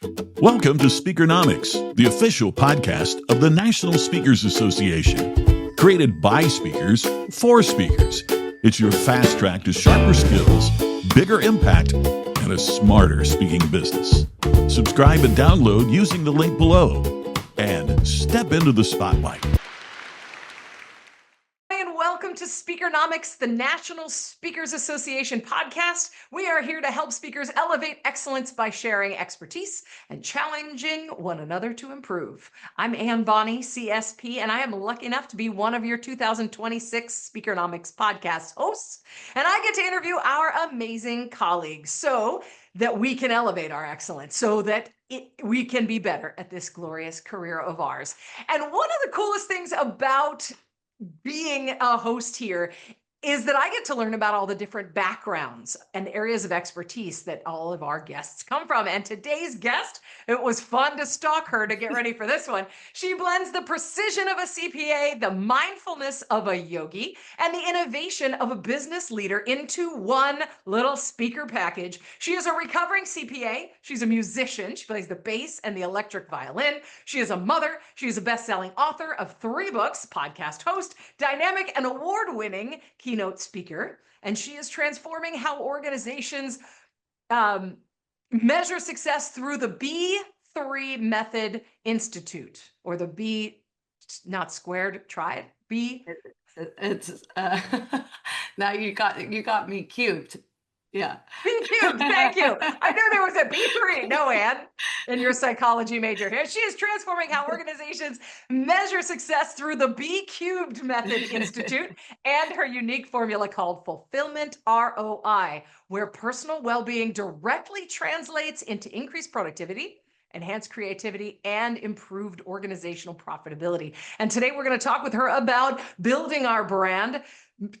Welcome to Speakernomics, the official podcast of the National Speakers Association. Created by speakers for speakers. It's your fast track to sharper skills, bigger impact, and a smarter speaking business. Subscribe and download using the link below. And step into the spotlight. Welcome to Speakernomics, the National Speakers Association podcast. We are here to help speakers elevate excellence by sharing expertise and challenging one another to improve. I'm Ann Bonney, CSP, and I am lucky enough to be one of your 2026 Speakernomics podcast hosts. And I get to interview our amazing colleagues so that we can elevate our excellence, so that we can be better at this glorious career of ours. And one of the coolest things about being a host here is that I get to learn about all the different backgrounds and areas of expertise that all of our guests come from. And today's guest, it was fun to stalk her to get ready for this one. She blends the precision of a CPA, the mindfulness of a yogi, and the innovation of a business leader into one little speaker package. She is a recovering CPA. She's a musician. She plays the bass and the electric violin. She is a mother. She is a best-selling author of 3 books, podcast host, dynamic and award-winning keynote speaker, and she is transforming how organizations measure success through the B3 Method Institute, or the B, not squared, tried, B. It's now you got me cubed. Yeah. B cubed, thank you. I knew there was a B3. No, Ann, in your psychology major here. She is transforming how organizations measure success through the B cubed Method Institute and her unique formula called Fulfillment ROI, where personal well-being directly translates into increased productivity, enhanced creativity, and improved organizational profitability. And today we're going to talk with her about building our brand,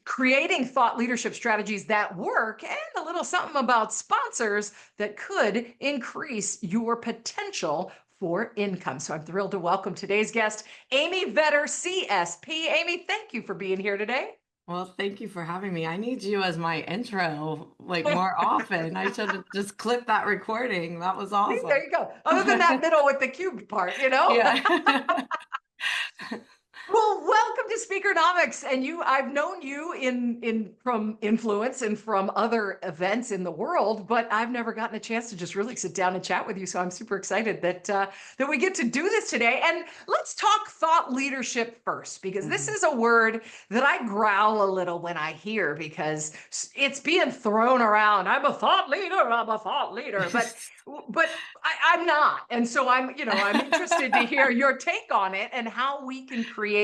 creating thought leadership strategies that work, and a little something about sponsors that could increase your potential for income. So I'm thrilled to welcome today's guest, Amy Vetter, CSP. Amy, thank you for being here today. Well, thank you for having me. I need you as my intro, like, more often. I should have just clipped that recording. That was awesome. There you go. Other than that middle with the cubed part, you know? Yeah. Well, welcome to Speakernomics. And I've known you in from influence and from other events in the world, but I've never gotten a chance to just really sit down and chat with you. So I'm super excited that we get to do this today. And let's talk thought leadership first, because this is a word that I growl a little when I hear, because it's being thrown around. I'm a thought leader. But I'm not. And so I'm interested to hear your take on it and how we can create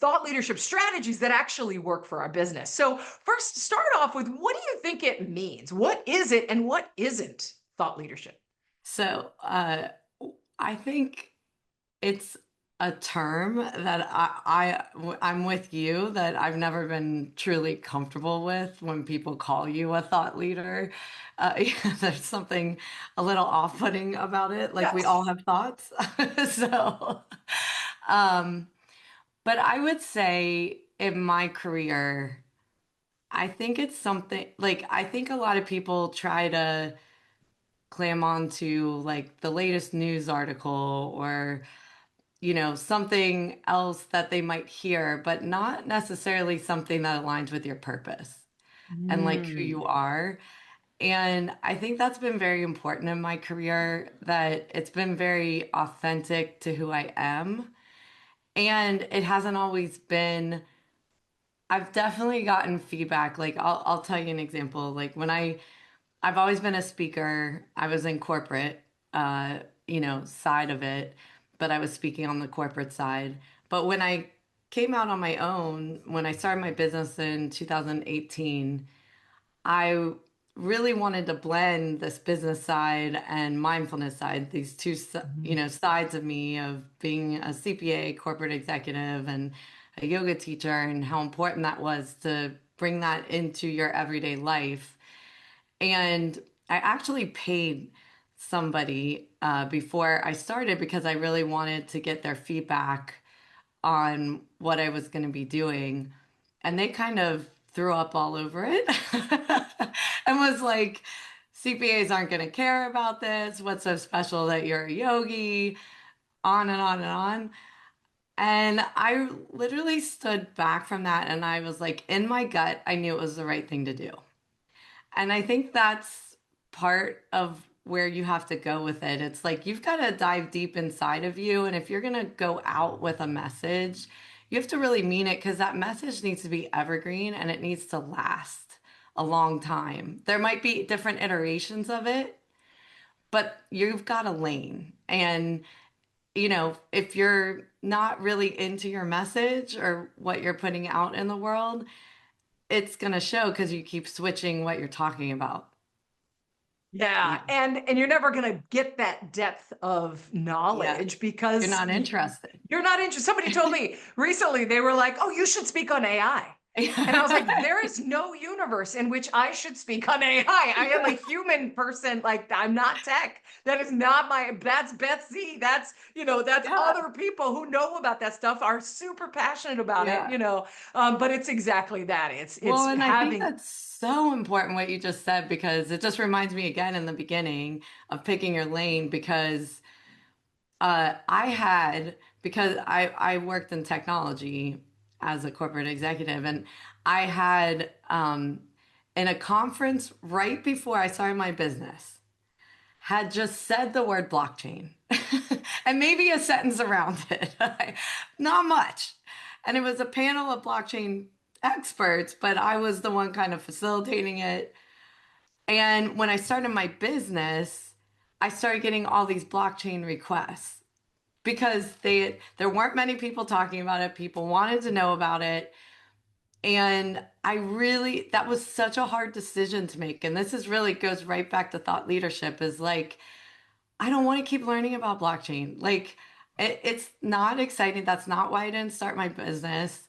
thought leadership strategies that actually work for our business. So first, start off with, what do you think it means? What is it and what isn't thought leadership? So I think it's a term that I'm with you, that I've never been truly comfortable with when people call you a thought leader. There's something a little off-putting about it. Like, we all have thoughts. So, but I would say in my career, I think it's something like, I think a lot of people try to clam on to, like, the latest news article or something else that they might hear, but not necessarily something that aligns with your purpose and, like, who you are. And I think that's been very important in my career, that it's been very authentic to who I am. And it hasn't always been, I've definitely gotten feedback. Like, I'll tell you an example. Like, when I've always been a speaker. I was in corporate, side of it, but I was speaking on the corporate side. But when I came out on my own, when I started my business in 2018, I really wanted to blend this business side and mindfulness side, these two, sides of me, of being a CPA, corporate executive, and a yoga teacher, and how important that was to bring that into your everyday life. And I actually paid somebody before I started, because I really wanted to get their feedback on what I was going to be doing. And they kind of threw up all over it and was like, CPAs aren't going to care about this. What's so special that you're a yogi? On and on and on. And I literally stood back from that and I was like, in my gut, I knew it was the right thing to do. And I think that's part of where you have to go with it. It's like you've got to dive deep inside of you. And if you're going to go out with a message, you have to really mean it because that message needs to be evergreen and it needs to last a long time. There might be different iterations of it, but you've got a lane. And, if you're not really into your message or what you're putting out in the world, it's going to show because you keep switching what you're talking about. Yeah, Yeah. and you're never going to get that depth of Yeah. knowledge You're because not interested. you're not interested. Somebody told me recently, they were like, "Oh, you should speak on AI." And I was like, there is no universe in which I should speak on AI. I am a human person. Like, I'm not tech. That is not that's Betsy. That's Yeah. other people who know about that stuff, are super passionate about it, Yeah. but it's exactly that. Well, It's and I think having, that's so important what you just said because it just reminds me again in the beginning of picking your lane because I had because I worked in technology as a corporate executive and I had in a conference right before I started my business had just said the word blockchain and maybe a sentence around it. Not much. And it was a panel of blockchain experts, but I was the one kind of facilitating it. And when I started my business, I started getting all these blockchain requests because there weren't many people talking about it. People wanted to know about it. And that was such a hard decision to make. And this is really goes right back to thought leadership is like, I don't want to keep learning about blockchain. Like, it's not exciting. That's not why I didn't start my business.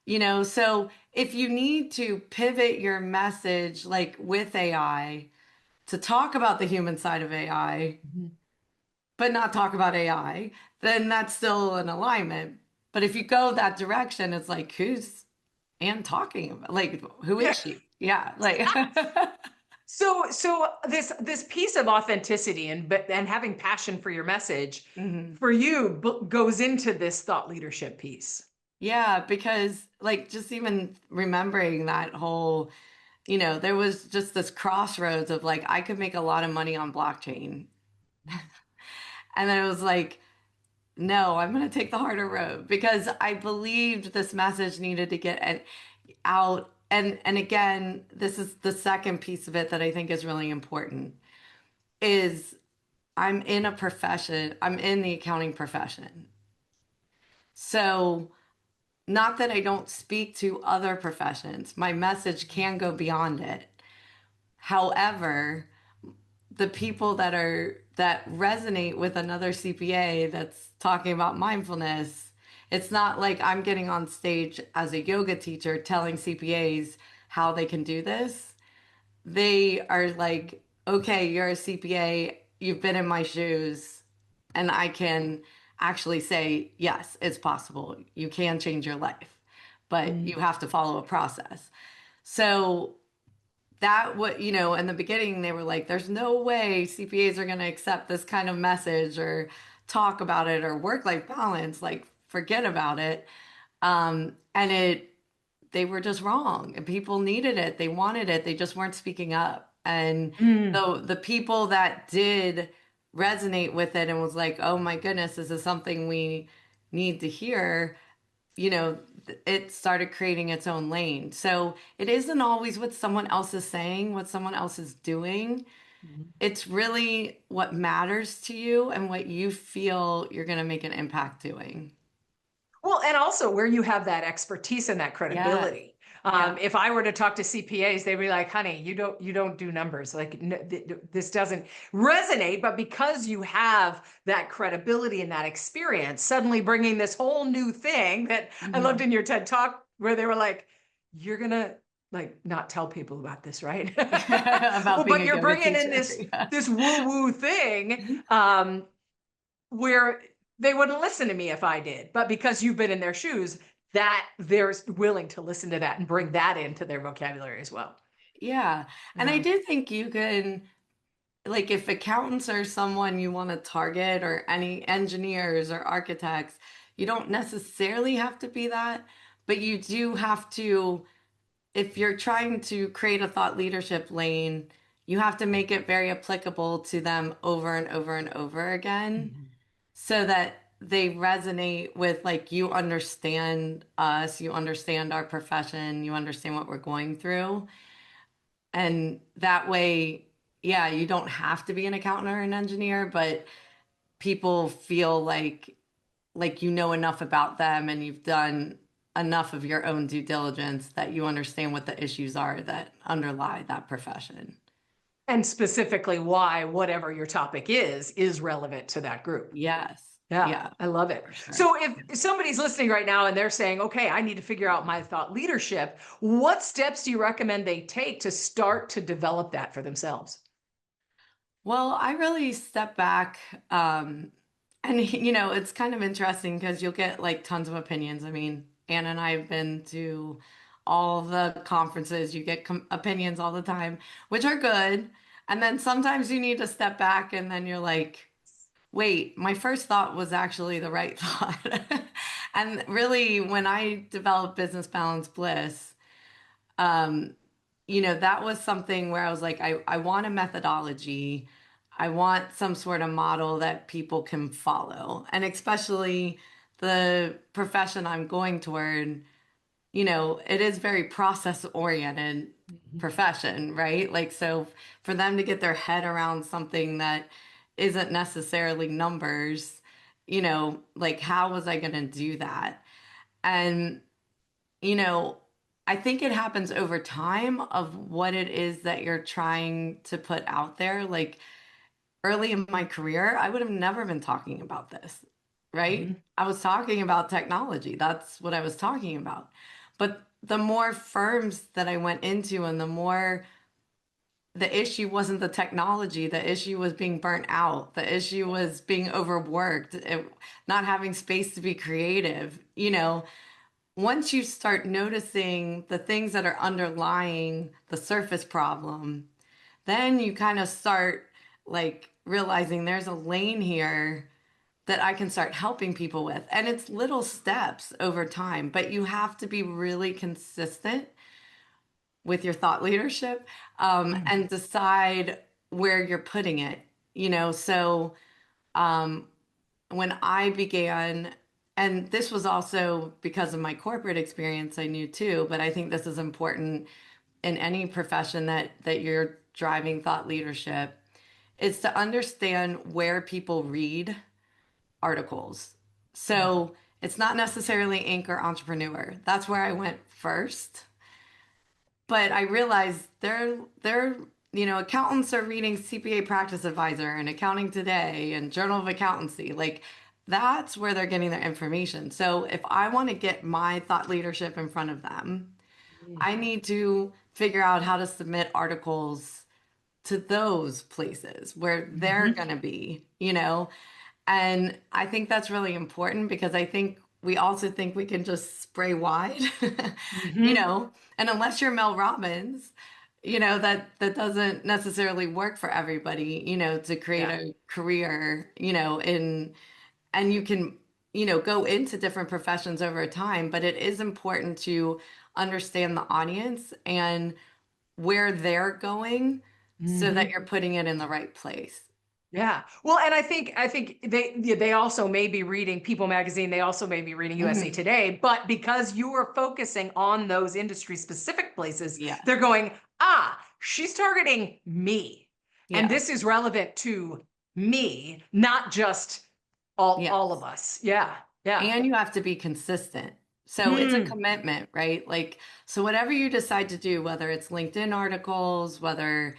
So if you need to pivot your message, like with AI, to talk about the human side of AI, but not talk about AI, then that's still an alignment. But if you go that direction, it's like, who's Anne talking about? Like, who yeah. is she? Yeah, like, So this piece of authenticity and having passion for your message mhm. for you goes into this thought leadership piece. Yeah, because like just even remembering that whole, there was just this crossroads of like, I could make a lot of money on blockchain. And then it was like, no, I'm going to take the harder road because I believed this message needed to get out. And again, this is the second piece of it that I think is really important is I'm in a profession, I'm in the accounting profession. So not that I don't speak to other professions, my message can go beyond it. However, the people that resonate with another CPA that's talking about mindfulness, it's not like I'm getting on stage as a yoga teacher telling CPAs how they can do this. They are like, okay, you're a CPA, you've been in my shoes, and I can actually say, yes, it's possible. You can change your life, but you have to follow a process. So that what in the beginning they were like there's no way CPAs are going to accept this kind of message or talk about it or work life balance, like forget about it. And they were just wrong and people needed it, they wanted it, they just weren't speaking up. And Mm. so the people that did resonate with it and was like, oh my goodness, this is something we need to hear, you know, it started creating its own lane. So it isn't always what someone else is saying, what someone else is doing. It's really what matters to you and what you feel you're going to make an impact doing. Well, and also where you have that expertise and that Yeah. credibility. Yeah. If I were to talk to CPAs, they'd be like, "Honey, you don't do numbers. Like this doesn't resonate." But because you have that credibility and that experience, suddenly bringing this whole new thing that I loved Mhm. in your TED talk, where they were like, "You're gonna like not tell people about this, right?" About Well, being but a you're yoga bringing in teacher. this Yeah. this woo woo thing. Where they wouldn't listen to me if I did. But because you've been in their shoes, that they're willing to listen to that and bring that into their vocabulary as well. Yeah. And I Yeah. do think you can. like if accountants are someone you want to target or any engineers or architects, you don't necessarily have to be that, but you do have to, if you're trying to create a thought leadership lane, you have to make it very applicable to them over and over and over again Mhm. so that they resonate with like you understand us, you understand our profession, you understand what we're going through. And that way, yeah, you don't have to be an accountant or an engineer, but people feel like you know enough about them and you've done enough of your own due diligence that you understand what the issues are that underlie that profession. And specifically why whatever your topic is relevant to that group. Yes. Yeah, Yeah, I love it. for sure. So if somebody's listening right now and they're saying, okay, I need to figure out my thought leadership, what steps do you recommend they take to start to develop that for themselves? Well, I really step back. And, it's kind of interesting because you'll get like tons of opinions. I mean, Anna and I have been to all the conferences. You get opinions all the time, which are good. And then sometimes you need to step back and then you're like, wait, my first thought was actually the right thought. And really, when I developed Business Balance Bliss, um, that was something where I was like, I want a methodology. I want some sort of model that people can follow. And especially the profession I'm going toward, it is very process oriented Mhm. profession, right? Like, so for them to get their head around something that isn't necessarily numbers, like, how was I going to do that? And you know, I think it happens over time of what it is that you're trying to put out there. Like early in my career, I would have never been talking about this, right? Mhm. I was talking about technology. That's what I was talking about. But the more firms that I went into and the more the issue wasn't the technology, the issue was being burnt out, the issue was being overworked, not having space to be creative, once you start noticing the things that are underlying the surface problem, then you kind of start like realizing there's a lane here that I can start helping people with. And it's little steps over time, but you have to be really consistent with your thought leadership Mhm. and decide where you're putting it. So um, when I began, and this was also because of my corporate experience, I knew too, but I think this is important in any profession that you're driving thought leadership, is to understand where people read articles. So it's not necessarily Inc. or Entrepreneur. That's where I went first. But I realized accountants are reading CPA Practice Advisor and Accounting Today and Journal of Accountancy. Like that's where they're getting their information. So if I want to get my thought leadership in front of them, I need to figure out how to submit articles to those places where they're Mhm. going to be, And I think that's really important because I think we also think we can just spray wide, Mhm. and unless you're Mel Robbins, that doesn't necessarily work for everybody, to create Yeah. a career, and you can, go into different professions over time, but it is important to understand the audience and where they're going so that Mhm. you're putting it in the right place. Yeah. Well, and I think they also may be reading People magazine, they also may be reading USA Mhm. Today, but because you are focusing on those industry specific places, Yes. they're going, she's targeting me. And Yes. this is relevant to me, not just all of Yes. us. Yeah. Yeah. And you have to be consistent. So it's a Hmm. commitment, right? Like, so whatever you decide to do, whether it's LinkedIn articles, whether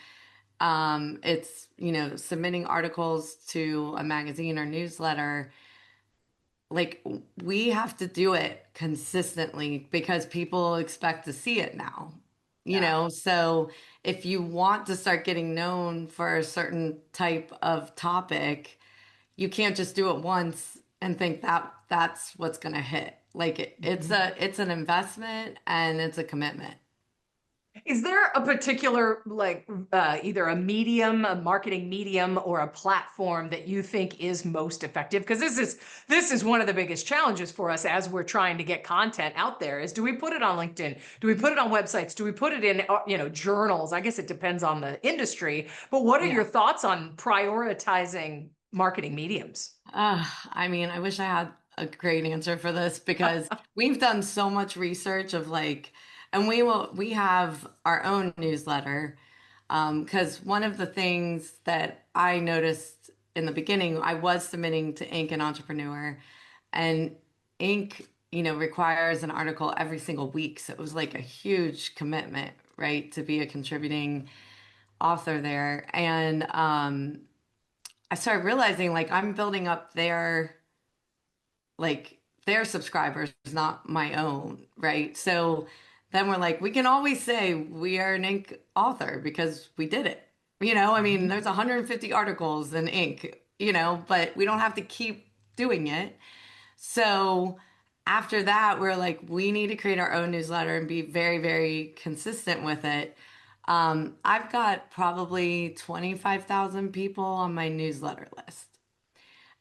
it's, submitting articles to a magazine or newsletter, like we have to do it consistently because people expect to see it now, Yeah. So if you want to start getting known for a certain type of topic, you can't just do it once and think that that's what's going to hit. Like it's Mhm. an investment and it's a commitment. Is there a particular either a medium, a marketing medium, or a platform that you think is most effective? Because this is one of the biggest challenges for us as we're trying to get content out there. Is do we put it on LinkedIn? Do we put it on websites? Do we put it in journals? I guess it depends on the industry. But what are Yeah. your thoughts on prioritizing marketing mediums? I mean, I wish I had a great answer for this because we've done so much research of like, and we have our own newsletter. Because one of the things that I noticed in the beginning, I was submitting to Inc. and Entrepreneur, and Inc. Requires an article every single week, so it was like a huge commitment, right, to be a contributing author there. And I started realizing like I'm building up their subscribers, not my own, right? So then we're like, we can always say we are an Inc. author because we did it. I mean, Mhm. there's 150 articles in Inc., but we don't have to keep doing it. So after that, we're like, we need to create our own newsletter and be very, very consistent with it. I've got probably 25,000 people on my newsletter list.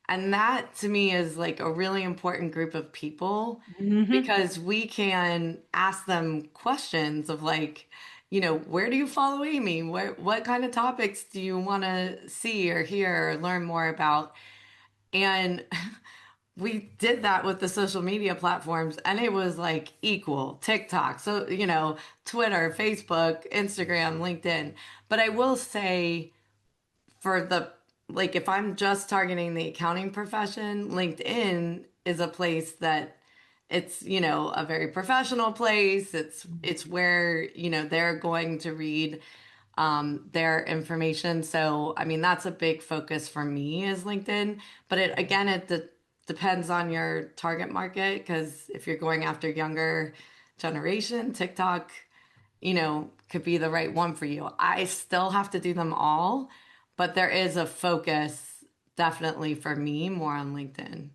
And that to me is like a really important group of people Mhm. because we can ask them questions of like, where do you follow Amy? What kind of topics do you want to see or hear or learn more about? And we did that with the social media platforms and it was like equal TikTok. So, Twitter, Facebook, Instagram, LinkedIn. But I will say, for the like if I'm just targeting the accounting profession, LinkedIn is a place that it's, a very professional place. It's where, they're going to read their information. So, I mean, that's a big focus for me is LinkedIn. But it depends on your target market because if you're going after younger generation, TikTok could be the right one for you. I still have to do them all, but there is a focus definitely for me more on LinkedIn.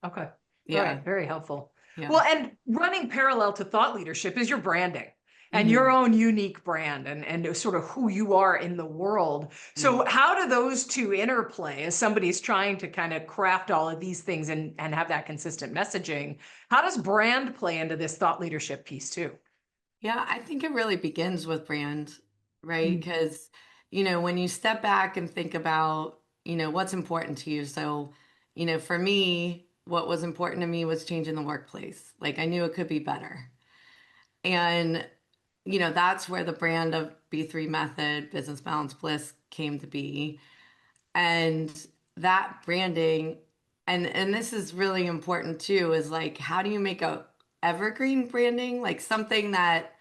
Okay. All Yeah. right. Very helpful. Yeah. Well, and running parallel to thought leadership is your branding and your Hmm. own unique brand and sort of who you are in the world. Yeah. So how do those two interplay as somebody's trying to kind of craft all of these things and have that consistent messaging? How does brand play into this thought leadership piece too? Yeah, I think it really begins with brand, right? Mm. Because, when you step back and think about, what's important to you. So, for me, what was important to me was changing the workplace. Like I knew it could be better. And that's where the brand of B3 method, business balance bliss came to be. And that branding, and this is really important too, is like how do you make a evergreen branding, like something that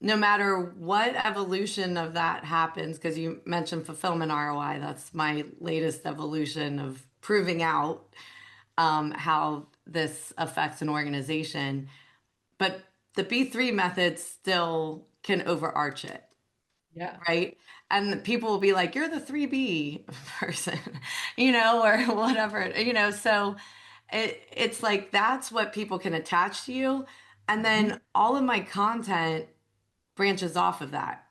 no matter what evolution of that happens, because you mentioned fulfillment ROI, that's my latest evolution of proving out how this affects an organization. But the B3 method still can overarch it, Yeah. right? And people will be like, you're the 3B person, or whatever, So it's like that's what people can attach to you. And Mhm. then all of my content branches off of that,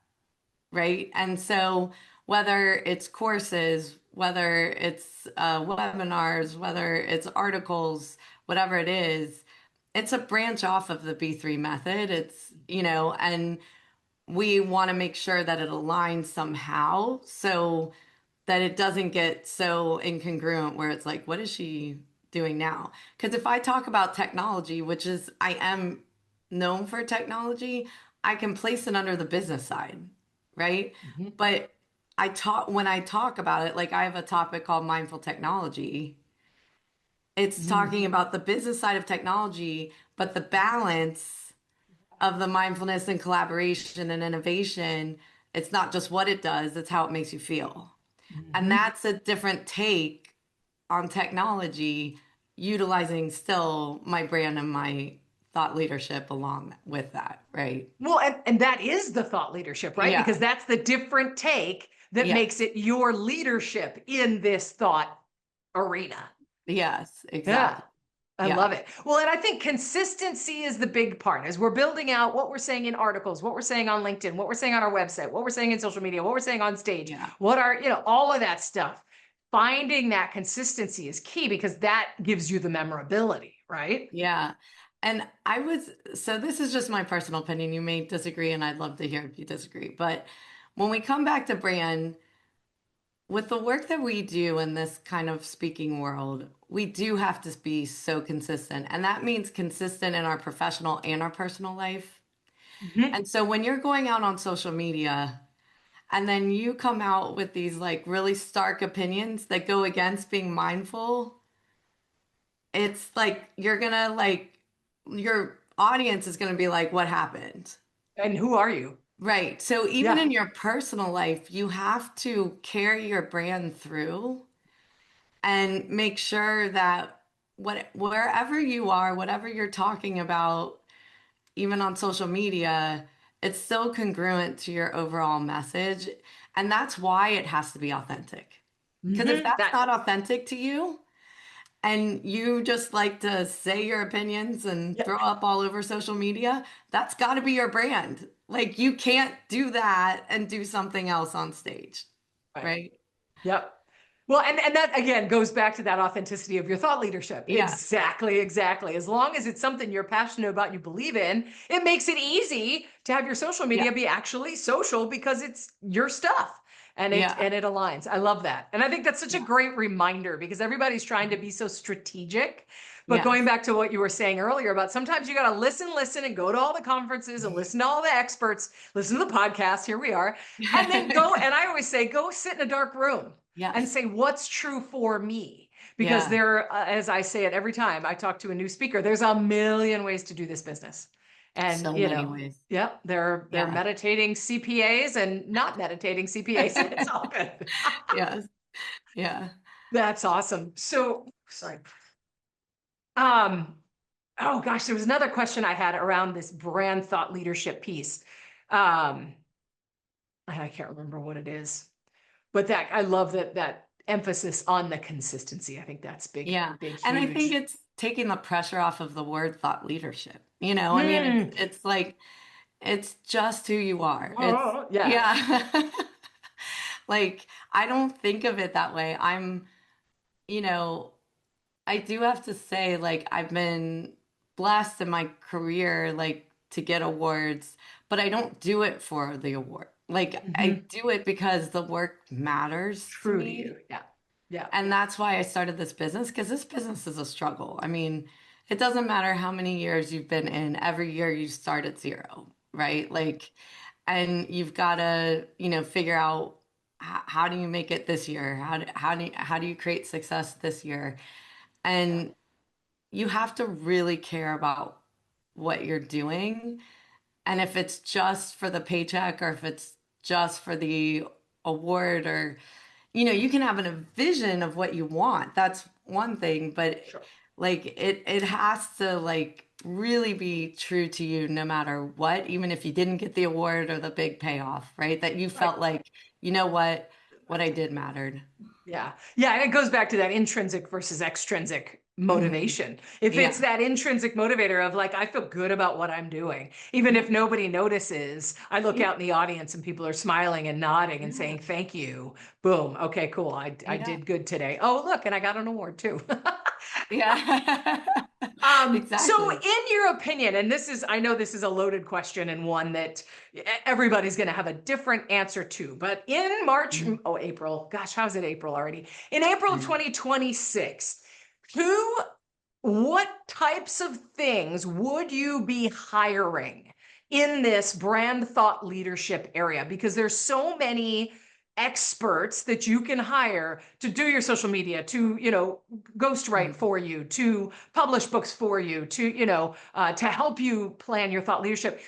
right? And so whether it's courses, whether it's webinars, whether it's articles, whatever it is, it's a branch off of the B3 method. It's, and we want to make sure that it aligns somehow so that it doesn't get so incongruent where it's like, what is she doing now? Because if I talk about technology, which is, I am known for technology, I can place it under the business side, right? Mhm. But when I talk about it, like I have a topic called mindful technology. It's Mhm. talking about the business side of technology, but the balance of the mindfulness and collaboration and innovation, it's not just what it does, it's how it makes you feel. And Mhm. that's a different take on technology, utilizing still my brand and my thought leadership along with that, right? Well, and that is the thought leadership, right? Because Yeah. that's the different take that Yeah. makes it your leadership in this thought arena. Yes, Yeah. exactly. I Yeah. love it. Well, and I think consistency is the big part as we're building out what we're saying in articles, what we're saying on LinkedIn, what we're saying on our website, what we're saying in social media, what we're saying on stage, Yeah. what are, all of that stuff. Finding that consistency is key because that gives you the memorability, right? Yeah. And so this is just my personal opinion. You may disagree, and I'd love to hear if you disagree. But when we come back to brand, with the work that we do in this kind of speaking world, we do have to be so consistent. And that means consistent in our professional and our personal life. Mhm. And so when you're going out on social media and then you come out with these like really stark opinions that go against being mindful, it's like you're gonna like your audience is gonna be like, what happened? And who are you? Right. So even Yeah. in your personal life, you have to carry your brand through and make sure that wherever you are, whatever you're talking about, even on social media, it's still congruent to your overall message. And that's why it has to be authentic. Because if that's That not authentic to you and you just like to say your opinions and yeah, throw up all over social media, that's got to be your brand. Like you can't do that and do something else on stage, right. right? Yep. Well, and that again goes back to that authenticity of your thought leadership. Yeah. Exactly, exactly. As long as it's something you're passionate about, you believe in, it makes it easy to have your social Yeah. media be actually social because it's your stuff and it Yeah. and it aligns. I love that. And I think that's such a Yeah. great reminder because everybody's trying to be so strategic. But going Yes. back to what you were saying earlier about sometimes you got to listen and go to all the conferences and listen to all the experts, listen to the podcast. Here we are. And then go, and I always say, go sit in a dark room and Yes. say what's true for me because Yeah. there as I say it every time I talk to a new speaker, there's a million ways to do this business. And So many ways. yeah, they're Yeah. meditating CPAs and not meditating CPAs, and it's all good. Yes. Yeah. That's awesome. So sorry. um oh gosh, there was another question I had around this brand thought leadership piece. And I can't remember what it is. But that I love that emphasis on the consistency. I think that's big, Yeah. big, And I think huge. it's taking the pressure off of the word thought leadership. You know, I mean, Hmm. it's like it's just who you are. It's Oh, yeah. yeah. Like I don't think of it that way. You know, I do have to say, like, I've been blessed in my career, like, to get awards, but I don't do it for the award. Like, I Hmm. do it because the work matters to True to me. you. Yeah. Yeah. And that's why I started this business, because this business is a struggle. I mean, it doesn't matter how many years you've been in, every year you start at zero, right? Like, and you've got to, figure out how do you make it this year? How do you create success this year? Yeah. And you have to really care about what you're doing. And if it's just for the paycheck or if it's just for the award or, you can have a vision of what you want. That's one thing, but Sure. like it has to like really be true to you no matter what, even if you didn't get the award or the big payoff, right? That you Right. felt like, you know what I did mattered. Yeah. Yeah. And it goes back to that intrinsic versus extrinsic Mhm. motivation. If it's Yeah. that intrinsic motivator of like, I feel good about what I'm doing, even if nobody notices, I look Yeah. out in the audience and people are smiling and nodding and Yeah. saying, thank you. Boom. Okay, cool. I Yeah. did good today. Oh, look, and I got an award too. Yeah. So Exactly. in your opinion, and I know this is a loaded question and one that everybody's going to have a different answer to, but in March, Mhm. oh, April, gosh, how's it April already? In April of Yeah. 2026, who, what types of things would you be hiring in this brand thought leadership area? Because there's so many experts that you can hire to do your social media, to, ghostwrite Mhm. for you, to publish books for you, to, to help you plan your thought leadership.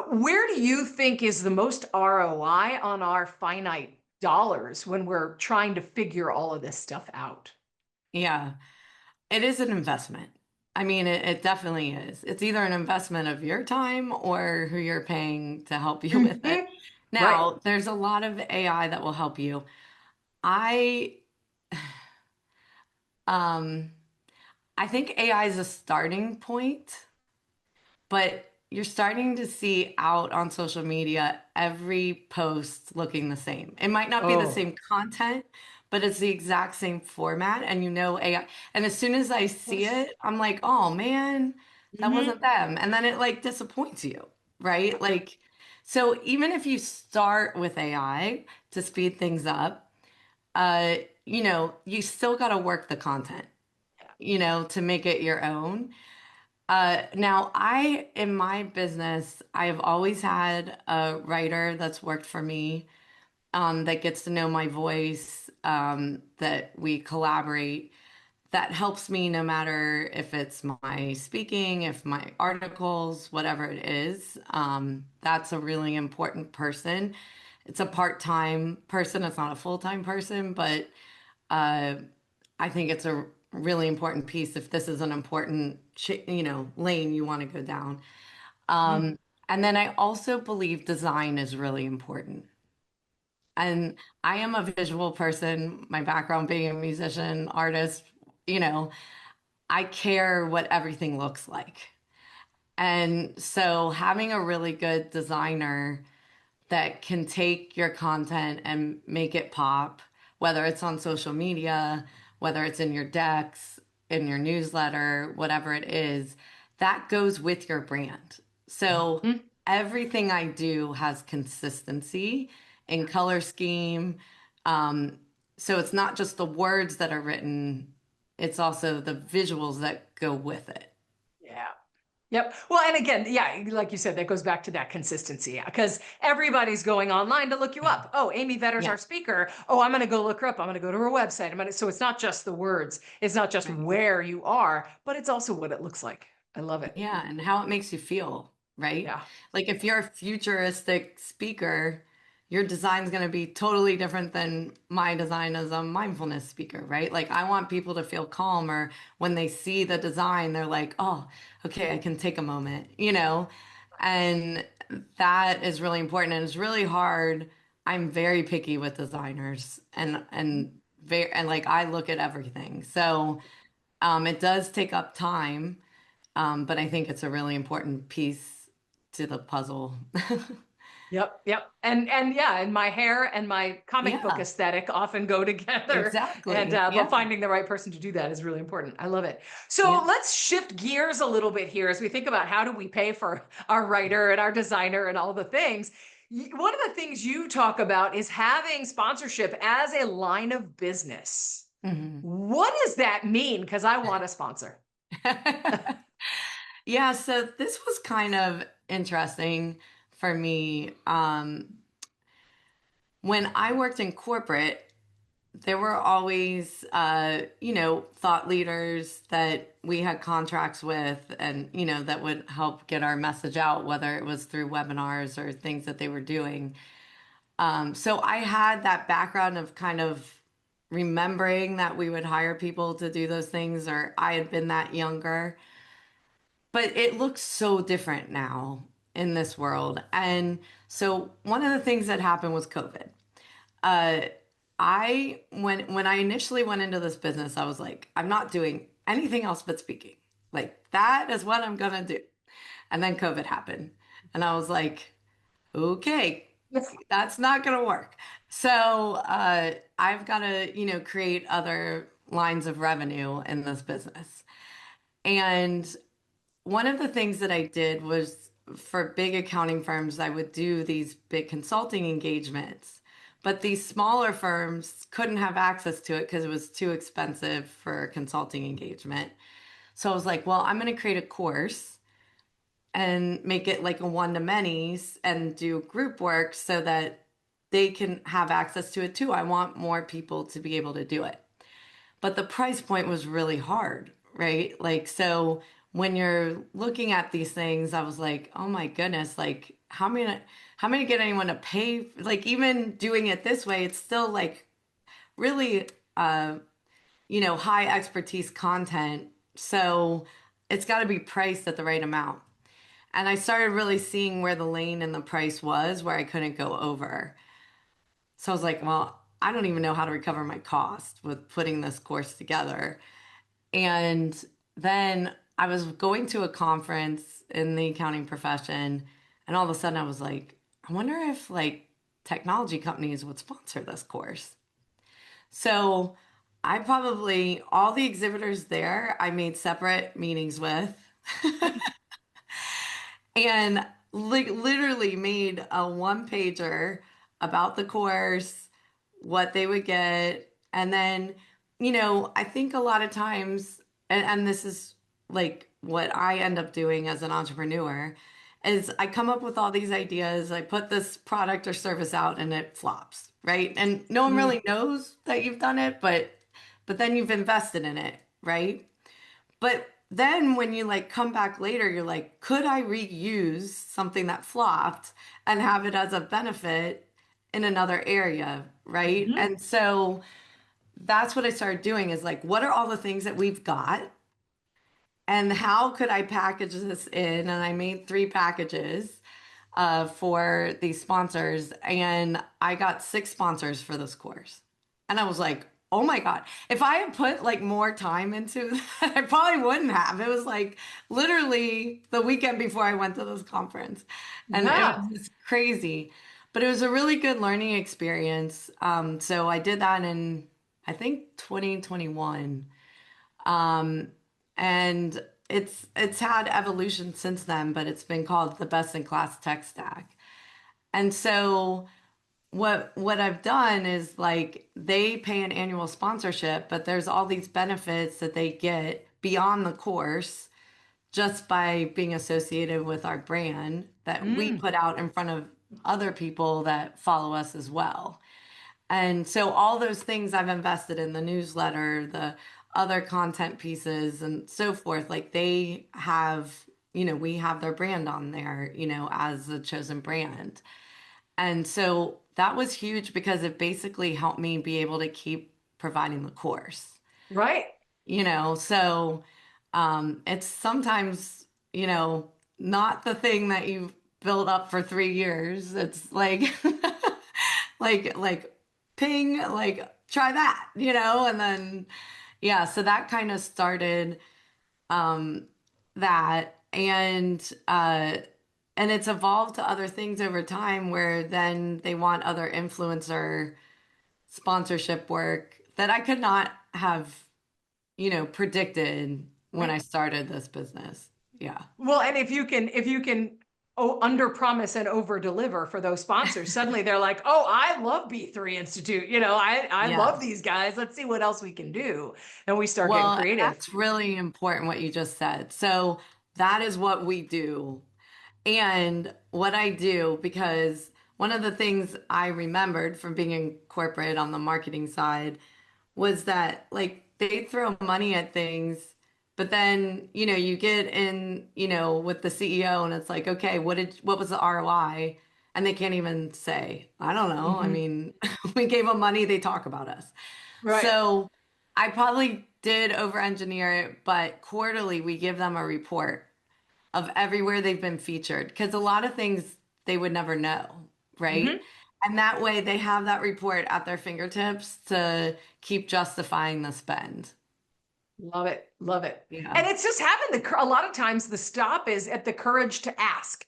Where do you think is the most ROI on our finite dollars when we're trying to figure all of this stuff out? Yeah. It is an investment. I mean, it definitely is. It's either an investment of your time or who you're paying to help you with it. Mhm. Right. Now, there's a lot of AI that will help you. I um I think AI is a starting point, but you're starting to see out on social media every post looking the same. It might not be the Oh. same content, but it's the exact same format, and AI. And as soon as I see Yes. it, I'm like, oh man, that Hmm. wasn't them. And then it like disappoints you, right? Like, so even if you start with AI to speed things up, uh, you still got to work the content, to make it your own. Now, in my business, I've always had a writer that's worked for me, that gets to know my voice, that we collaborate, that helps me no matter if it's my speaking, if my articles, whatever it is. That's a really important person. It's a part-time person, it's not a full-time person, but uh, I think it's a really important piece if this is an important, lane you want to go down. Mhm. And then I also believe design is really important. And I am a visual person, my background being a musician, artist, you know, I care what everything looks like. And so having a really good designer that can take your content and make it pop, whether it's on social media, whether it's in your decks, in your newsletter, whatever it is, that goes with your brand. So Mhm. everything I do has consistency in color scheme. Um, so it's not just the words that are written, it's also the visuals that go with it. Yeah. Yep. Well, and again, yeah, like you said, that goes back to that consistency because everybody's going online to look you up. Oh, Amy Vetter's Yeah, our speaker. Oh, I'm going to go look her up. I'm going to go to her website. So it's not just the words. It's not just right. where you are, but it's also what it looks like. I love it. Yeah, and how it makes you feel, right? Yeah. Like if you're a futuristic speaker, your design's going to be totally different than my design as a mindfulness speaker, right? Like I want people to feel calm, or when they see the design, they're like, "Oh, okay, I can take a moment," And that is really important, and it's really hard. I'm very picky with designers, and like I look at everything. So, it does take up time, but I think it's a really important piece to the puzzle. Yep, yep. And yeah, and my hair and my comic book Yeah, aesthetic often go together. And exactly. but Yeah. finding the right person to do that is really important. I love it. So Yeah. let's shift gears a little bit here as we think about how do we pay for our writer and our designer and all the things. One of the things you talk about is having sponsorship as a line of business. Mhm. What does that mean? Because I want a sponsor. Yeah, so this was kind of interesting for me. When I worked in corporate, there were always, thought leaders that we had contracts with, and, that would help get our message out, whether it was through webinars or things that they were doing. So I had that background of kind of remembering that we would hire people to do those things, or I had been that younger. But it looks so different now in this world. And so one of the things that happened was COVID. Uh, when I initially went into this business, I was like, I'm not doing anything else but speaking. Like that is what I'm gonna do. And then COVID happened, and I was like, okay, that's not going to work. So I've got to, create other lines of revenue in this business. And one of the things that I did was for big accounting firms, I would do these big consulting engagements. But these smaller firms couldn't have access to it because it was too expensive for a consulting engagement. So I was like, well, I'm going to create a course and make it like a one to manys and do group work so that they can have access to it too. I want more people to be able to do it. But the price point was really hard, right? Like, so when you're looking at these things, I was like, oh my goodness, like how many get anyone to pay? Like even doing it this way, it's still like really, high expertise content. So it's got to be priced at the right amount. And I started really seeing where the lane and the price was, where I couldn't go over. So I was like, well, I don't even know how to recover my cost with putting this course together. And then I was going to a conference in the accounting profession, and all of a sudden I was like, I wonder if like technology companies would sponsor this course. So I probably, all the exhibitors there, I made separate meetings with and literally made a one pager about the course, what they would get. And then, I think a lot of times, and this is like what I end up doing as an entrepreneur, is I come up with all these ideas, I put this product or service out and it flops, right? And no one Mm. really knows that you've done it, but then you've invested in it, right? But then when you like come back later, you're like, could I reuse something that flopped and have it as a benefit in another area, right? Mhm. And so that's what I started doing is like, what are all the things that we've got? And how could I package this in? And I made 3 packages for these sponsors, and I got 6 sponsors for this course. And I was like, oh my God, if I had put like more time into that, I probably wouldn't have. It was like literally the weekend before I went to this conference, and it Yeah. was just crazy. But it was a really good learning experience. So I did that in, I think, 2021. Um, and it's had evolution since then, but it's been called the best in class tech stack. And so what I've done is like they pay an annual sponsorship, but there's all these benefits that they get beyond the course just by being associated with our brand that we Mm. put out in front of other people that follow us as well. And so all those things I've invested in the newsletter, the other content pieces and so forth, like they have, we have their brand on there, as a chosen brand. And so that was huge because it basically helped me be able to keep providing the course, Right. so it's sometimes, not the thing that you build up for 3 years. It's like, like ping, like try that, and then, yeah, so that kind of started um, that. And it's evolved to other things over time where then they want other influencer sponsorship work that I could not have predicted when I started this business. Yeah. Well, and if you can under promise and over deliver for those sponsors, suddenly they're like, "Oh, I love B3 Institute. I love Yes. these guys. Let's see what else we can do." And we start getting Well, creative. that's really important what you just said. So that is what we do. And what I do, because one of the things I remembered from being in corporate on the marketing side was that like they throw money at things, but then, you get in, with the CEO and it's like, okay, what was the ROI? And they can't even say, I don't know. I Hmm. mean, we gave them money, they talk about us. Right. So I probably did over engineer it, but quarterly we give them a report of everywhere they've been featured because a lot of things they would never know, right? Hmm. And that way they have that report at their fingertips to keep justifying the spend. Love it. Love it. Yeah. And it's just having a lot of times the stop is at the courage to ask.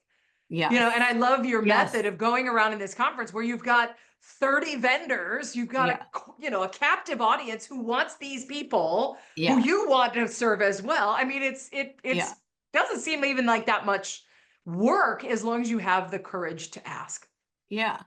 And I Yes. love your Yes. method of going around in this conference where you've got 30 vendors, you've got Yeah. a captive audience who wants these people who Yes. you want to serve as well. I mean, Yeah. it's doesn't seem even like that much work as long as you have the courage to ask. Yeah.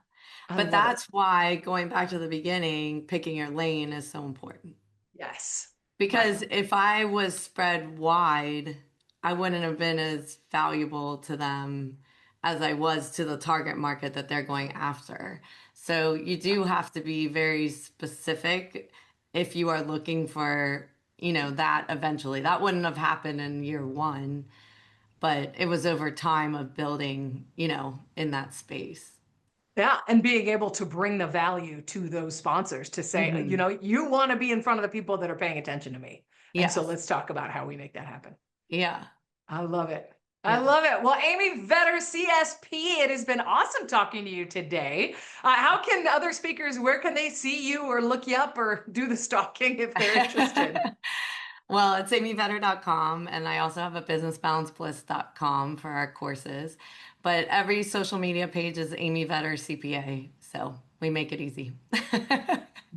I But love it. that's why going back to the beginning, picking your lane is so important. Yes. Right. Because if I was spread wide, I wouldn't have been as valuable to them as I was to the target market that they're going after. So you do have to be very specific if you are looking for, that eventually. That wouldn't have happened in year one, but it was over time of building, in that space. Yeah, and being able to bring the value to those sponsors to say, Hmm. you want to be in front of the people that are paying attention to me. And so Yes. let's talk about how we make that happen. Yeah. I love it. I Yeah. love it. Well, Amy Vetter, CSP, it has been awesome talking to you today. How can other speakers, where can they see you or look you up or do the stalking if they're interested? Well, it's amyvetter.com, and I also have a businessbalancebliss.com for our courses. But every social media page is Amy Vetter CPA, so we make it easy.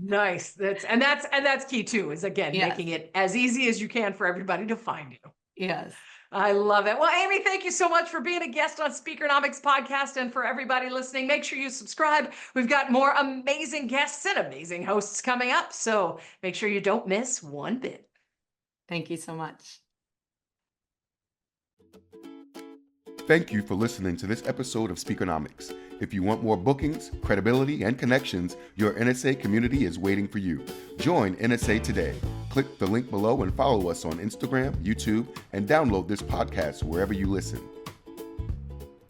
Nice. That's key too, is again, Yes, making it as easy as you can for everybody to find you. yes. I love it. Well, Amy, thank you so much for being a guest on Speakernomics podcast. And for everybody listening, make sure you subscribe. We've got more amazing guests and amazing hosts coming up. So make sure you don't miss one bit. Thank you so much. Thank you for listening to this episode of Speakernomics. If you want more bookings, credibility, and connections, your NSA community is waiting for you. Join NSA today. Click the link below and follow us on Instagram, YouTube, and download this podcast wherever you listen.